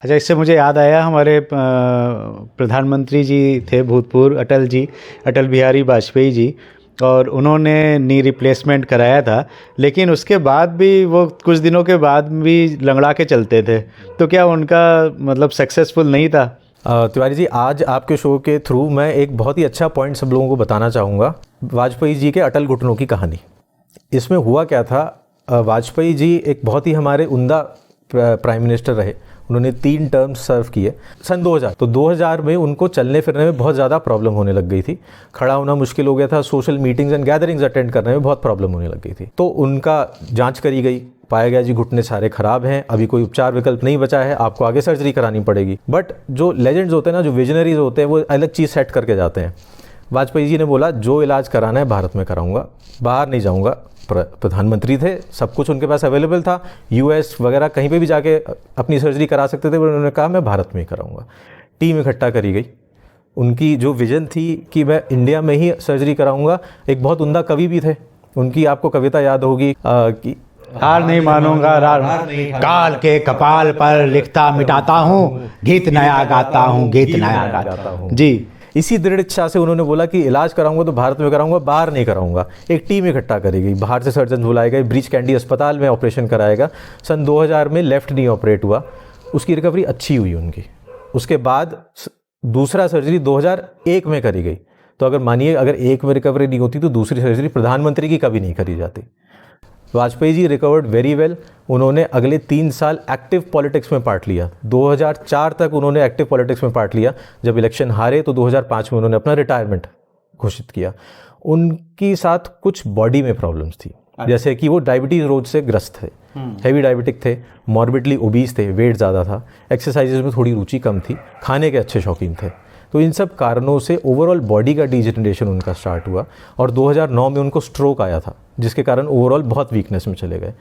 अच्छा, इससे मुझे याद आया, हमारे प्रधानमंत्री जी थे भूतपूर्व, अटल बिहारी वाजपेयी जी, और उन्होंने नी रिप्लेसमेंट कराया था, लेकिन उसके बाद भी वो कुछ दिनों के बाद भी लंगड़ा के चलते थे। तो क्या उनका मतलब सक्सेसफुल नहीं था? तिवारी जी, आज आपके शो के थ्रू मैं एक बहुत ही अच्छा पॉइंट सब लोगों को बताना चाहूँगा, वाजपेयी जी के अटल घुटनों की कहानी। इसमें हुआ क्या था, वाजपेयी जी एक बहुत ही हमारे उम्दा प्राइम मिनिस्टर रहे। उन्होंने 3 टर्म सर्व किए। सन 2000, तो 2000 में उनको चलने फिरने में बहुत ज़्यादा प्रॉब्लम होने लग गई थी, खड़ा होना मुश्किल हो गया था, social meetings and gatherings attend करने में बहुत प्रॉब्लम होने लग गई थी। तो उनका जांच करी गई, पाया गया जी घुटने सारे खराब हैं, अभी कोई उपचार विकल्प नहीं बचा है, आपको आगे सर्जरी करानी पड़ेगी। बट जो लेजेंड्स होते हैं ना, जो विजनरीज होते हैं, वो अलग चीज़ सेट करके जाते हैं। वाजपेयी जी ने बोला जो इलाज कराना है भारत में कराऊंगा, बाहर नहीं जाऊंगा। प्रधानमंत्री थे, सब कुछ उनके पास अवेलेबल था, यूएस वगैरह कहीं पे भी जाके अपनी सर्जरी करा सकते थे, पर उन्होंने कहा मैं भारत में ही कराऊंगा। टीम इकट्ठा करी गई। उनकी जो विजन थी कि मैं इंडिया में ही सर्जरी कराऊंगा, एक बहुत उम्दा कवि भी थे, उनकी आपको कविता याद होगी कि हार नहीं मानूंगा, काल के कपाल पर लिखता मिटाता हूँ, गीत नया गाता हूँ, गीत नया गाता हूँ जी। इसी दृढ़ इच्छा से उन्होंने बोला कि इलाज कराऊंगा तो भारत में कराऊंगा, बाहर नहीं कराऊंगा। एक टीम इकट्ठा करी गई, बाहर से सर्जन बुलाए गए, ब्रीच कैंडी अस्पताल में ऑपरेशन कराएगा। सन 2000 में लेफ्ट नी ऑपरेट हुआ, उसकी रिकवरी अच्छी हुई उनकी। उसके बाद दूसरा सर्जरी 2001 में करी गई। तो अगर मानिए, अगर एक में रिकवरी नहीं होती तो दूसरी सर्जरी प्रधानमंत्री की कभी नहीं करी जाती। Vajpayee ji recovered very well. उन्होंने अगले 3 साल एक्टिव पॉलिटिक्स में पार्ट लिया। 2004 तक उन्होंने एक्टिव पॉलिटिक्स में पार्ट लिया। जब इलेक्शन हारे तो 2005 में उन्होंने अपना रिटायरमेंट घोषित किया। उनकी साथ कुछ बॉडी में प्रॉब्लम्स थी, जैसे कि वो डायबिटीज़ रोग से ग्रस्त थे, हैवी डायबिटिक थे, मॉर्बिडली ओबीज थे, वेट ज़्यादा था, एक्सरसाइजेज में थोड़ी रुचि कम थी, खाने के अच्छे शौकीन थे। तो इन सब कारणों से ओवरऑल बॉडी का डिजेनरेशन उनका स्टार्ट हुआ और 2009 में उनको स्ट्रोक आया था, जिसके कारण ओवरऑल बहुत वीकनेस में चले गए।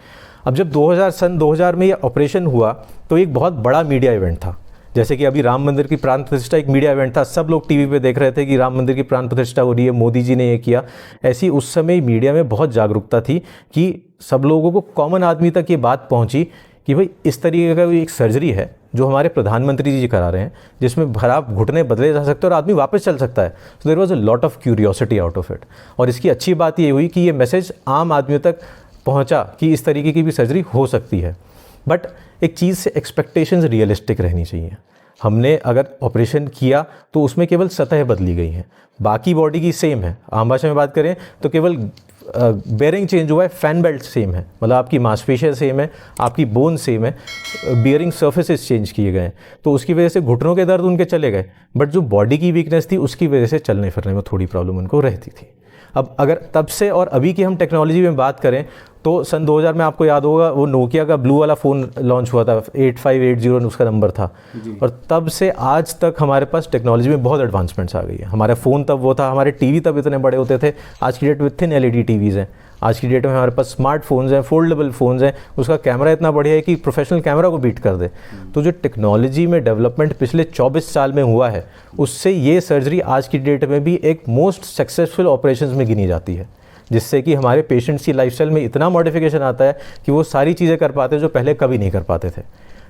अब जब सन 2000 में ये ऑपरेशन हुआ तो एक बहुत बड़ा मीडिया इवेंट था। जैसे कि अभी राम मंदिर की प्राण प्रतिष्ठा एक मीडिया इवेंट था, सब लोग टीवी पे देख रहे थे कि राम मंदिर की प्राण प्रतिष्ठा हो रही है, मोदी जी ने ये किया। ऐसी उस समय मीडिया में बहुत जागरूकता थी कि सब लोगों को, कॉमन आदमी तक ये बात पहुंची कि भाई इस तरीके का एक सर्जरी है जो हमारे प्रधानमंत्री जी करा रहे हैं, जिसमें खराब घुटने बदले जा सकते हैं और आदमी वापस चल सकता है। So there was a lot of curiosity out of it. और इसकी अच्छी बात ये हुई कि ये मैसेज आम आदमियों तक पहुंचा कि इस तरीके की भी सर्जरी हो सकती है। बट एक चीज़ से एक्सपेक्टेशंस रियलिस्टिक रहनी चाहिए। हमने अगर ऑपरेशन किया तो उसमें केवल सतह बदली गई है, बाकी बॉडी की सेम है। आम भाषा में बात करें तो केवल बेयरिंग चेंज हुआ है, फैन बेल्ट सेम है, मतलब आपकी मांसपेशियाँ सेम है, आपकी बोन सेम है, बियरिंग सर्फेसेस चेंज किए गए हैं। तो उसकी वजह से घुटनों के दर्द उनके चले गए, बट जो बॉडी की वीकनेस थी उसकी वजह से चलने फिरने में थोड़ी प्रॉब्लम उनको रहती थी। अब अगर तब से और अभी की हम टेक्नोलॉजी में बात करें तो सन 2000 में आपको याद होगा वो नोकिया का ब्लू वाला फ़ोन लॉन्च हुआ था, 8580 उसका नंबर था। और तब से आज तक हमारे पास टेक्नोलॉजी में बहुत एडवांसमेंट्स आ गई है। हमारा फ़ोन तब वो था, हमारे टीवी तब इतने बड़े होते थे, आज की डेट में थिन एलईडी टीवीज़ हैं। आज की डेट में हमारे पास स्मार्टफोन्स हैं, फोल्डेबल फ़ोन्स हैं, उसका कैमरा इतना बढ़िया है कि प्रोफेशनल कैमरा को बीट कर दे। तो जो टेक्नोलॉजी में डेवलपमेंट पिछले 24 साल में हुआ है, उससे ये सर्जरी आज की डेट में भी एक मोस्ट सक्सेसफुल ऑपरेशंस में गिनी जाती है, जिससे कि हमारे पेशेंट्स की लाइफस्टाइल में इतना मॉडिफिकेशन आता है कि वो सारी चीज़ें कर पाते हैं जो पहले कभी नहीं कर पाते थे।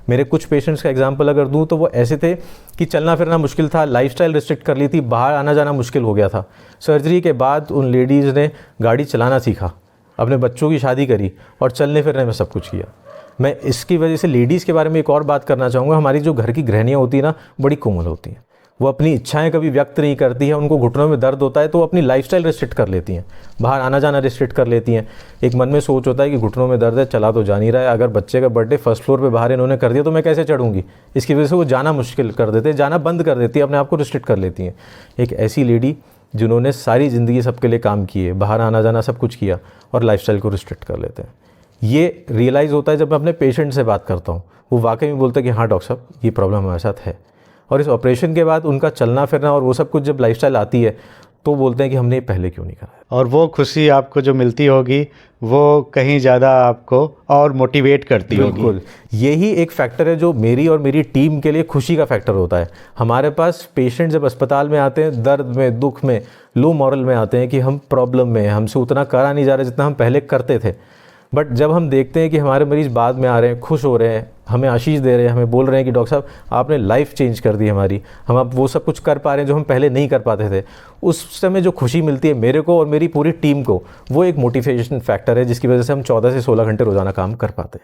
मेरे कुछ पेशेंट्स का एग्जांपल अगर दूं तो वो ऐसे थे कि चलना फिरना मुश्किल था, लाइफस्टाइल रिस्ट्रिक्ट कर ली थी, बाहर आना जाना मुश्किल हो गया था। सर्जरी के बाद उन लेडीज़ ने गाड़ी चलाना सीखा, अपने बच्चों की शादी करी और चलने फिरने में सब कुछ किया। मैं इसकी वजह से लेडीज़ के बारे में एक और बात करना चाहूँगा। हमारी जो घर की गृहिणियाँ होती हैं ना, बड़ी कोमल होती हैं, वो अपनी इच्छाएं कभी व्यक्त नहीं करती हैं। उनको घुटनों में दर्द होता है तो वो अपनी लाइफस्टाइल रिस्ट्रिक्ट कर लेती हैं, बाहर आना जाना रिस्ट्रिक्ट कर लेती हैं। एक मन में सोच होता है कि घुटनों में दर्द है, चला तो जा नहीं रहा है, अगर बच्चे का बर्थडे फर्स्ट फ्लोर पे बाहर इन्होंने कर दिया तो मैं कैसे चढ़ूंगी। इसकी वजह से वो जाना मुश्किल कर देते हैं, जाना बंद कर देती है, अपने आप को रिस्ट्रिक्ट कर लेती हैं। एक ऐसी लेडी जिन्होंने सारी ज़िंदगी सबके लिए काम किए, बाहर आना जाना सब कुछ किया और लाइफस्टाइल को रिस्ट्रिक्ट कर लेते हैं। ये रियलाइज़ होता है जब मैं अपने पेशेंट से बात करता हूँ, वो वाकई में बोलते हैं कि हाँ डॉक्टर साहब, ये प्रॉब्लम हमारे साथ है। और इस ऑपरेशन के बाद उनका चलना फिरना और वो सब कुछ जब लाइफस्टाइल आती है तो बोलते हैं कि हमने पहले क्यों नहीं करा। और वो खुशी आपको जो मिलती होगी वो कहीं ज़्यादा आपको और मोटिवेट करती होगी। बिल्कुल, यही एक फैक्टर है जो मेरी और मेरी टीम के लिए खुशी का फैक्टर होता है। हमारे पास पेशेंट जब अस्पताल में आते हैं दर्द में, दुख में, लो मॉरल में आते हैं कि हम प्रॉब्लम में, हमसे उतना करा नहीं जा रहा जितना हम पहले करते थे। बट जब हम देखते हैं कि हमारे मरीज़ बाद में आ रहे हैं, खुश हो रहे हैं, हमें आशीष दे रहे हैं, हमें बोल रहे हैं कि डॉक्टर साहब आपने लाइफ चेंज कर दी हमारी, हम अब वो सब कुछ कर पा रहे हैं जो हम पहले नहीं कर पाते थे, उस समय जो खुशी मिलती है मेरे को और मेरी पूरी टीम को, वो एक मोटिवेशन फैक्टर है जिसकी वजह से हम 14 से 16 घंटे रोज़ाना काम कर पाते हैं।